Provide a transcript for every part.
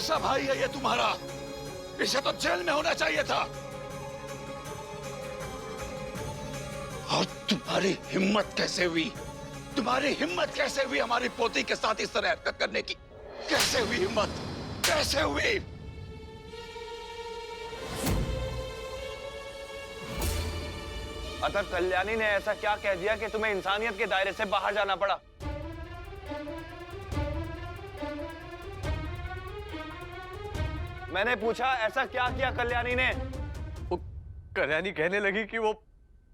कैसा भाई है ये तुम्हारा? इसे तो जेल में होना चाहिए था। और तुम्हारी हिम्मत कैसे हुई? तुम्हारी हिम्मत कैसे हुई हमारी पोती के साथ इस तरह हरकत करने की? कैसे हुई हिम्मत? कैसे हुई? अतः कल्याणी ने ऐसा क्या कह दिया कि तुम्हें इंसानियत के दायरे से बाहर जाना पड़ा? मैंने पूछा ऐसा क्या किया कल्याणी ने? वो कल्याणी कहने लगी कि वो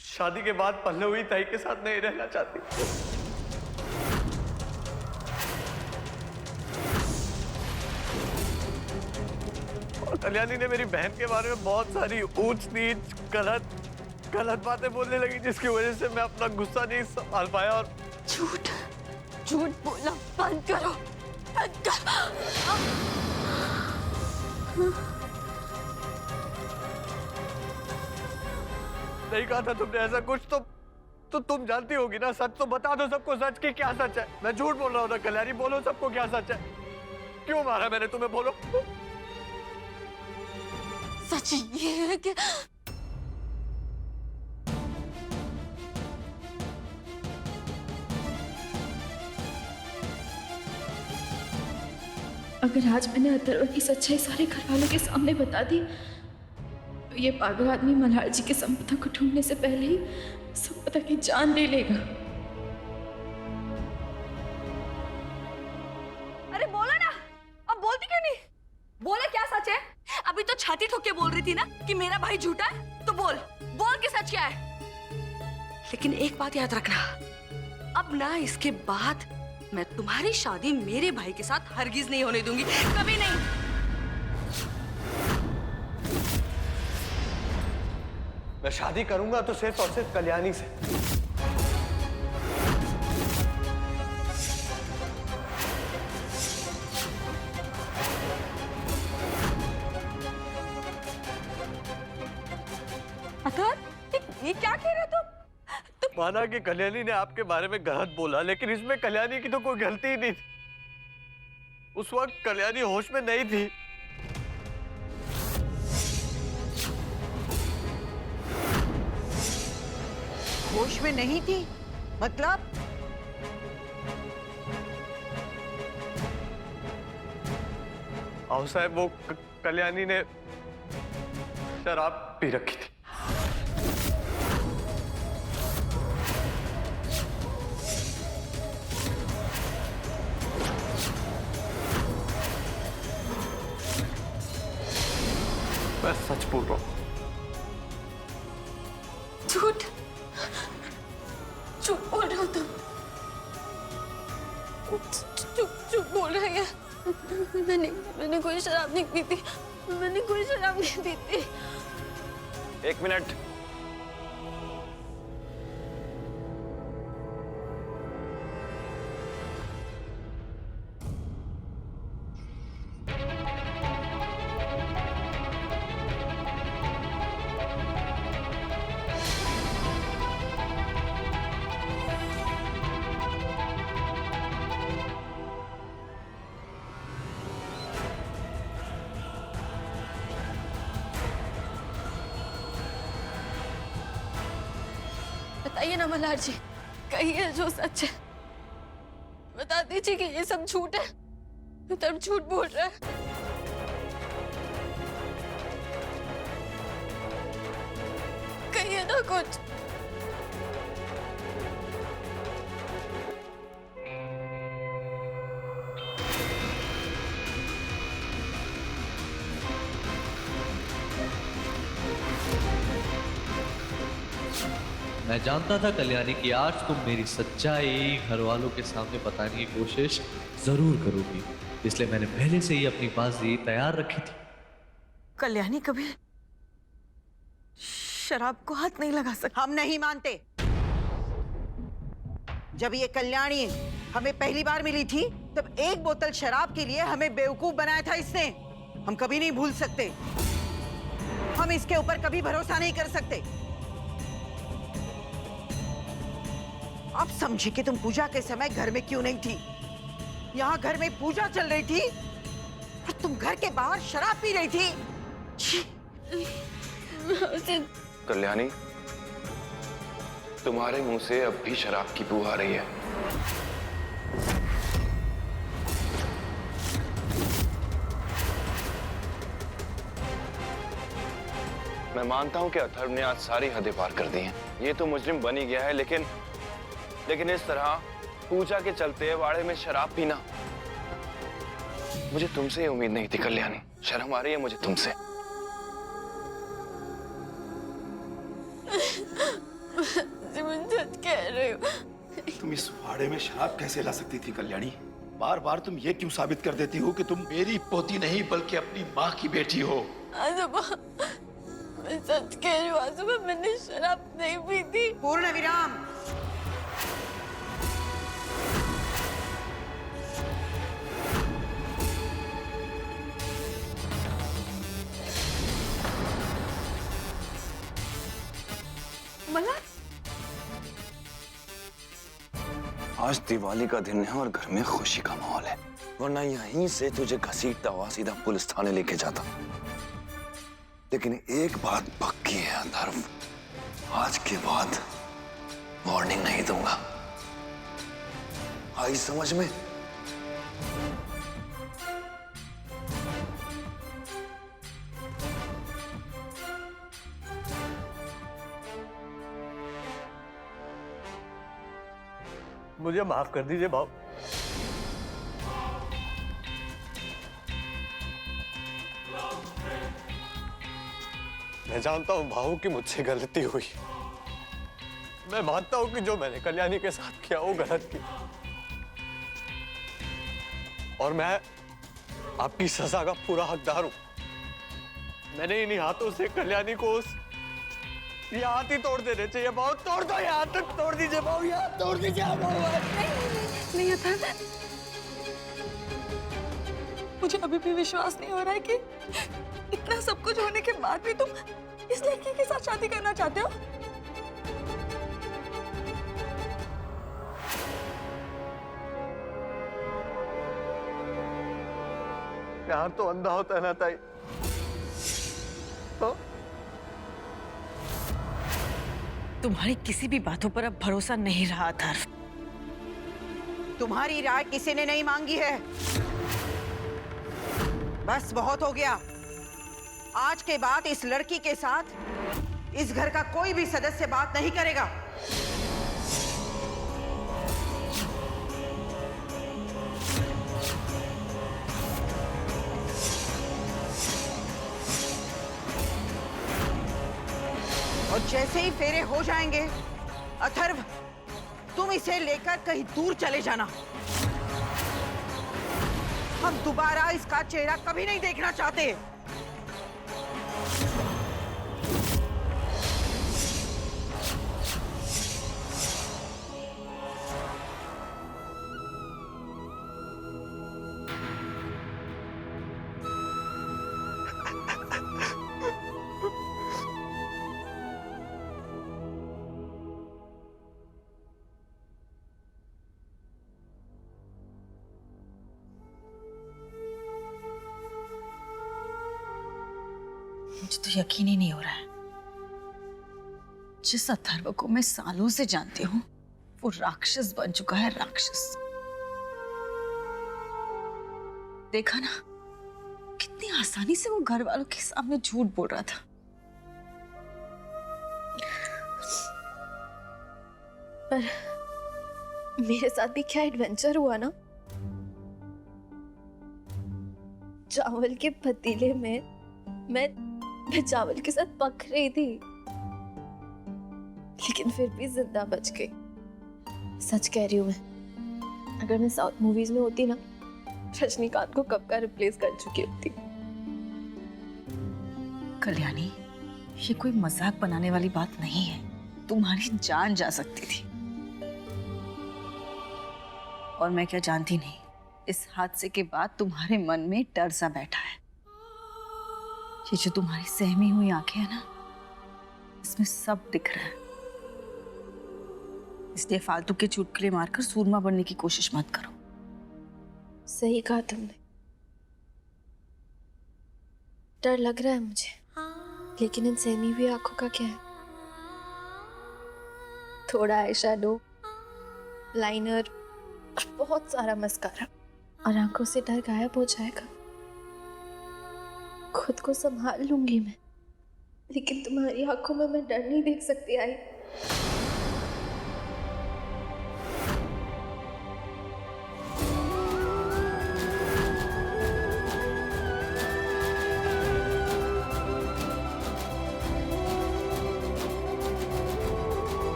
शादी के बाद पल्लवी ताई के साथ नहीं रहना चाहती। और कल्याणी ने मेरी बहन के बारे में बहुत सारी ऊंच नीच गलत बातें बोलने लगी, जिसकी वजह से मैं अपना गुस्सा नहीं संभाल पाया और झूठ बोलना बंद करो, बंद करो। नहीं कहा था तुमने ऐसा कुछ, तो तुम जानती होगी ना। सच तो बता दो सबको, सच की क्या सच है। मैं झूठ बोल रहा हूँ ना कल्याणी, बोलो सबको क्या सच है। क्यों मारा मैंने तुम्हें, बोलो। सच ये है कि अगर आज मैंने अथर्व की सच्चाई सारे घर वालों के सामने बता दी तो ये पागल आदमी मल्हार जी की संपदा को ढूंढने से पहले ही संपदा की जान ले लेगा। अरे बोलो ना, अब बोलती क्यों नहीं? बोले क्या सच है? अभी तो छाती ठोक के बोल रही थी ना कि मेरा भाई झूठा है, तो बोल कि सच क्या है। लेकिन एक बात याद रखना, अब ना इसके बाद मैं तुम्हारी शादी मेरे भाई के साथ हरगिज नहीं होने दूंगी, कभी नहीं। मैं शादी करूंगा तो सिर्फ और सिर्फ कल्याणी से। अथर्व, ये क्या कह रहे तुम? माना कि कल्याणी ने आपके बारे में गलत बोला, लेकिन इसमें कल्याणी की तो कोई गलती ही नहीं थी। उस वक्त कल्याणी होश में नहीं थी। होश में नहीं थी मतलब? आओ साहब, वो कल्याणी ने शराब पी रखी थी। मैं सच बोल रहा हूँ। झूठ बोल रहे हो तुम। झूठ बोल रहे हैं। मैंने कोई शराब नहीं पी थी। मैंने कोई शराब नहीं पी थी। एक मिनट। बताइए ना मल्हार जी, कहिए जो सच है। बता दीजिए कि ये सब झूठ है। तब झूठ बोल रहा है। कहिए ना कुछ। मैं जानता था कल्याणी कि आज तुम मेरी सच्चाई घर वालों के सामने बताने की कोशिश जरूर करोगी, इसलिए मैंने पहले से ही अपनी बाजी तैयार रखी थी। कल्याणी कभी शराब को हाथ नहीं लगा सकती। हम नहीं मानते। जब ये कल्याणी हमें पहली बार मिली थी तब एक बोतल शराब के लिए हमें बेवकूफ बनाया था इसने। हम कभी नहीं भूल सकते। हम इसके ऊपर कभी भरोसा नहीं कर सकते। अब समझे कि तुम पूजा के समय घर में क्यों नहीं थी। यहाँ घर में पूजा चल रही थी और तुम घर के बाहर शराब पी रही थी। छी! कल्याणी, तुम्हारे मुंह से अब भी शराब की बू आ रही है। मैं मानता हूं कि अथर्व ने आज सारी हदें पार कर दी हैं। ये तो मुजरिम बन ही गया है, लेकिन इस तरह पूजा के चलते वाड़े में शराब पीना, मुझे तुमसे ये उम्मीद नहीं थी कल्याणी। शर्म आ रही है मुझे तुमसे। कह रही हूँ। तुम इस वाड़े में शराब कैसे ला सकती थी कल्याणी? बार बार तुम ये क्यों साबित कर देती हो कि तुम मेरी पोती नहीं बल्कि अपनी माँ की बेटी हो? आजोबा, मैं सच कह रही हूँ आजोबा, मैंने शराब नहीं पी थी। पूर्ण विराम। मल्हार, आज दिवाली का दिन है और घर में खुशी का माहौल है, वरना यहीं से तुझे घसीटता हुआ सीधा पुलिस थाने लेके जाता। लेकिन एक बात पक्की है अथर्व, आज के बाद वार्निंग नहीं दूंगा। आई समझ में? मुझे माफ कर दीजिए बाबू। मैं जानता हूं भाऊ कि मुझसे गलती हुई। मैं मानता हूं कि जो मैंने कल्याणी के साथ किया वो गलत किया, और मैं आपकी सजा का पूरा हकदार हूं। मैंने इन्हीं हाथों से कल्याणी को ये हाथ ही तोड़ देने चाहिए। बाबू तोड़ दो, ये हाथ तक तोड़ दीजिए बाबू, ये हाथ तोड़ दीजिए बाबू। नहीं अथर्व, मुझे अभी भी विश्वास नहीं हो रहा है कि इतना सब कुछ होने के बाद भी तुम इस लड़की के साथ शादी करना चाहते हो। प्यार तो अंधा होता है ना ताई। तो तुम्हारी किसी भी बातों पर अब भरोसा नहीं रहा अथर्व। तुम्हारी राय किसी ने नहीं मांगी है। बस बहुत हो गया। आज के बाद इस लड़की के साथ इस घर का कोई भी सदस्य बात नहीं करेगा। और जैसे ही फेरे हो जाएंगे अथर्व, तुम इसे लेकर कहीं दूर चले जाना। हम दोबारा इसका चेहरा कभी नहीं देखना चाहते। मुझे तो यकीन ही नहीं हो रहा है। जिस अथर्व को मैं सालों से जानती हूँ वो राक्षस बन चुका है, राक्षस। देखा ना कितनी आसानी से वो घर वालों के सामने झूठ बोल रहा था। पर मेरे साथ भी क्या एडवेंचर हुआ ना। चावल के पतीले में मैं चावल के साथ पक रही थी, लेकिन फिर भी जिंदा बच गई। सच कह रही हूँ मैं, अगर मैं साउथ मूवीज में होती ना, रजनीकांत को कब का रिप्लेस कर चुकी होती। कल्याणी, ये कोई मजाक बनाने वाली बात नहीं है। तुम्हारी जान जा सकती थी। और मैं क्या जानती नहीं, इस हादसे के बाद तुम्हारे मन में डर सा बैठा है। ये जो तुम्हारी सहमी हुई आंखें हैं ना, इसमें सब दिख रहा है। इसलिए फालतू के चुटकुले मारकर सूरमा बनने की कोशिश मत करो। सही कहा तुमने। डर लग रहा है मुझे, लेकिन इन सहमी हुई आंखों का क्या है? थोड़ा आई शैडो, लाइनर और बहुत सारा मस्कारा और आंखों से डर गायब हो जाएगा। खुद को संभाल लूंगी मैं, लेकिन तुम्हारी आंखों में मैं डर नहीं देख सकती आई।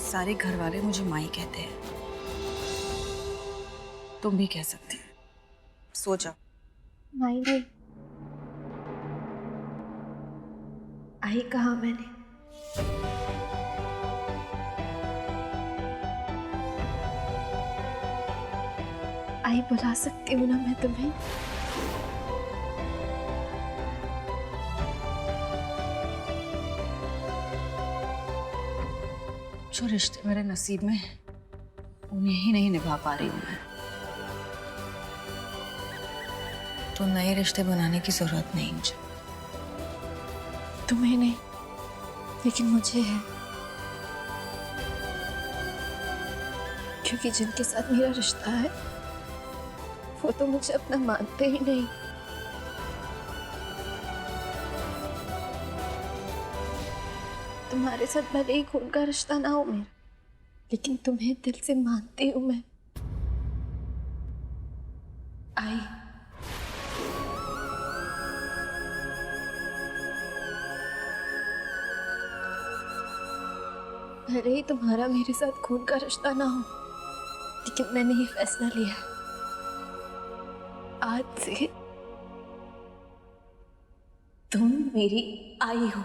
सारे घर वाले मुझे माई कहते हैं, तुम भी कह सकती हो। सो जाओ। नहीं नहीं, आई कहा मैंने? आई बुला सकती हूँ ना मैं तुम्हें? जो रिश्ते मेरे नसीब में हैं, उन्हें ही नहीं निभा पा रही हूँ मैं। तो नए रिश्ते बनाने की जरूरत नहीं मुझे। तुम्हें नहीं, लेकिन मुझे है, क्योंकि जिनके साथ मेरा रिश्ता है वो तो मुझे अपना मानते ही नहीं। तुम्हारे साथ भले ही खून का रिश्ता ना हो मेरा, लेकिन तुम्हें दिल से मानती हूं मैं। आई भले ही तुम्हारा मेरे साथ खून का रिश्ता ना हो, लेकिन मैंने ये फैसला लिया, आज से तुम मेरी आई हो।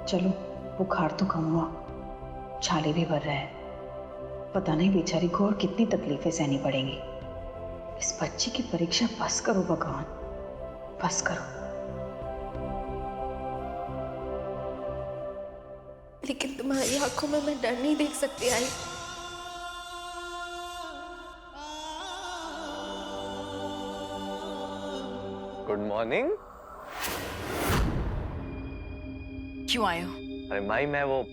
चलो, बुखार तो कम हुआ, छाले भी भर रहा है। पता नहीं बेचारी को और कितनी तकलीफें सहनी पड़ेंगी। इस बच्ची की परीक्षा पास करो भगवान, पास करो। लेकिन तुम्हारी आंखों में मैं डर नहीं देख सकती आई। Good morning. क्यों आए हो? अरे माई, मैं वो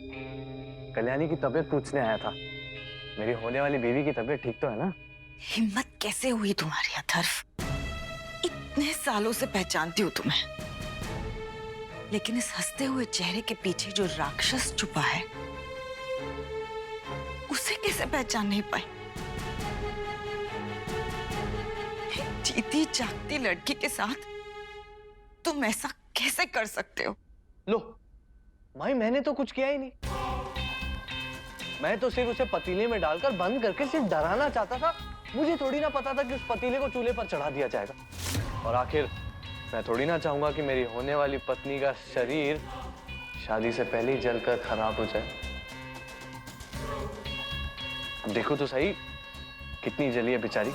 कल्याणी की तबीयत पूछने आया था। मेरी होने वाली बीवी की तबीयत ठीक तो है ना? हिम्मत कैसे हुई तुम्हारी अथर्व? इतने सालों से पहचानती हूँ तुम्हें, लेकिन इस हंसते हुए चेहरे के पीछे जो राक्षस छुपा है, उसे कैसे पहचान नहीं पाई? जीती जागती लड़की के साथ तुम ऐसा कैसे कर सकते हो? लो माई, मैंने तो कुछ किया ही नहीं। मैं तो सिर्फ उसे पतीले में डालकर बंद करके सिर्फ डराना चाहता था। मुझे थोड़ी ना पता था कि उस पतीले को चूल्हे पर चढ़ा दिया जाएगा। और आखिर मैं थोड़ी ना चाहूंगा कि मेरी होने वाली पत्नी का शरीर शादी से पहले ही जलकर खराब हो जाए। अब देखो तो सही, कितनी जली है बेचारी।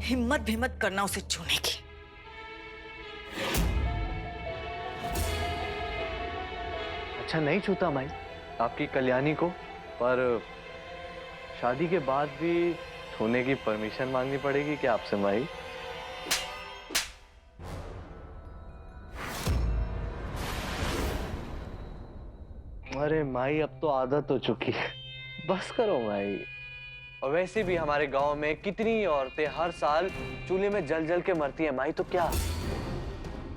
हिम्मत भी मत करना उसे छूने की। अच्छा नहीं छूता माई आपकी कल्याणी को, पर शादी के बाद भी छूने की परमिशन मांगनी पड़ेगी क्या आपसे माई? अरे माई, अब तो आदत हो चुकी है, बस करो माई। और वैसे भी हमारे गांव में कितनी औरतें हर साल चूल्हे में जल जल के मरती हैं माई, तो क्या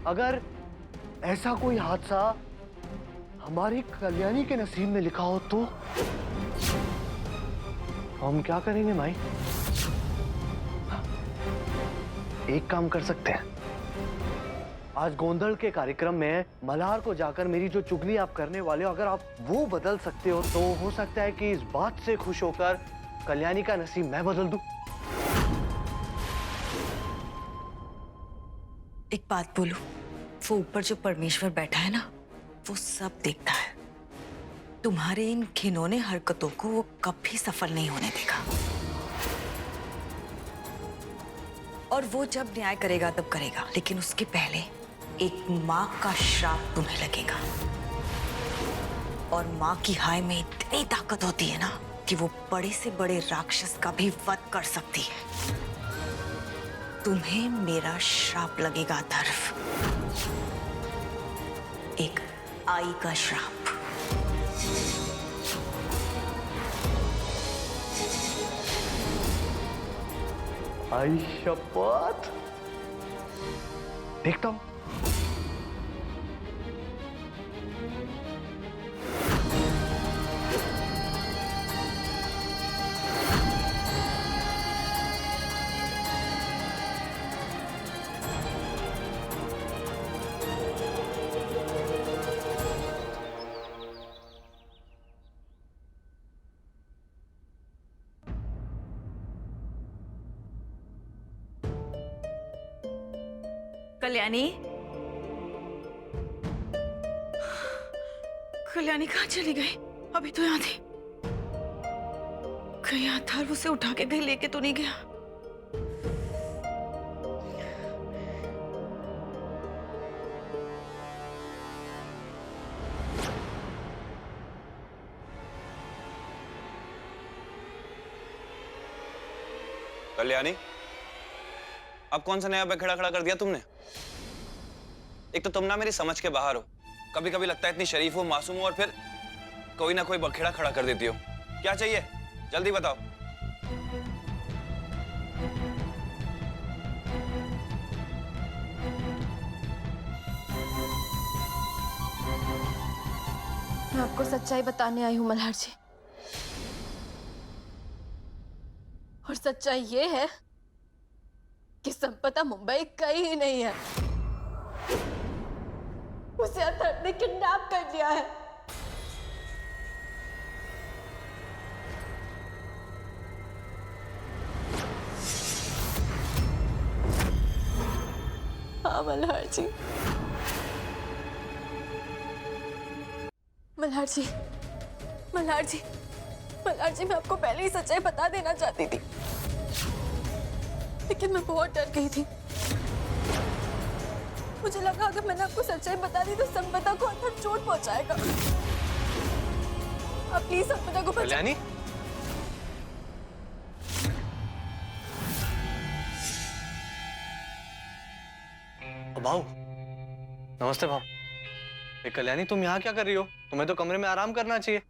अगर ऐसा कोई हादसा हमारी कल्याणी के नसीब में लिखा हो तो हम क्या करेंगे माई? एक काम कर सकते हैं, आज गोंधल के कार्यक्रम में मल्हार को जाकर मेरी जो चुगली आप करने वाले हो, अगर आप वो बदल सकते हो तो हो सकता है कि इस बात से खुश होकर कल्याणी का नसीब मैं बदल दूं। एक बात बोलूं, वो ऊपर जो परमेश्वर बैठा है ना, वो सब देखता है। तुम्हारे इन घिनौने हरकतों को वो कभी सफल नहीं होने देगा, और वो जब न्याय करेगा तब करेगा, लेकिन उसके पहले एक माँ का श्राप तुम्हें लगेगा। और माँ की हाय में इतनी ताकत होती है ना कि वो बड़े से बड़े राक्षस का भी वध कर सकती है। तुम्हें मेरा श्राप लगेगा धर्व, एक आई का श्राप। आई शपथ, देखता हूं। कल्याणी, कल्याणी कहाँ चली गई? अभी तो यहाँ थी। कहीं अथर्व उसे उठा के कहीं लेके तो नहीं गया? कल्याणी, अब कौन सा नया बखेड़ा खड़ा कर दिया तुमने? एक तो तुम ना मेरी समझ के बाहर हो। कभी कभी लगता है इतनी शरीफ हो, मासूम हो, और फिर कोई ना कोई बखेड़ा खड़ा कर देती हो। क्या चाहिए, जल्दी बताओ। मैं आपको सच्चाई बताने आई हूँ मल्हार जी, और सच्चाई ये है कि संपदा मुंबई कहीं ही नहीं है। उसे अथर्व ने किडनैप कर लिया है। हाँ मल्हार जी, मल्हार जी, मल्हार जी, मल्हार जी, मैं आपको पहले ही सच्चाई बता देना चाहती थी, लेकिन मैं बहुत डर गई थी। मुझे लगा अगर मैंने आपको सच्चाई बता दी तो संपदा को अंदर चोट पहुंचाएगा। आप प्लीज संपदा को बचाओ। कल्याणी, भाऊ, नमस्ते भाऊ। कल्याणी, तुम यहाँ क्या कर रही हो? तुम्हें तो कमरे में आराम करना चाहिए।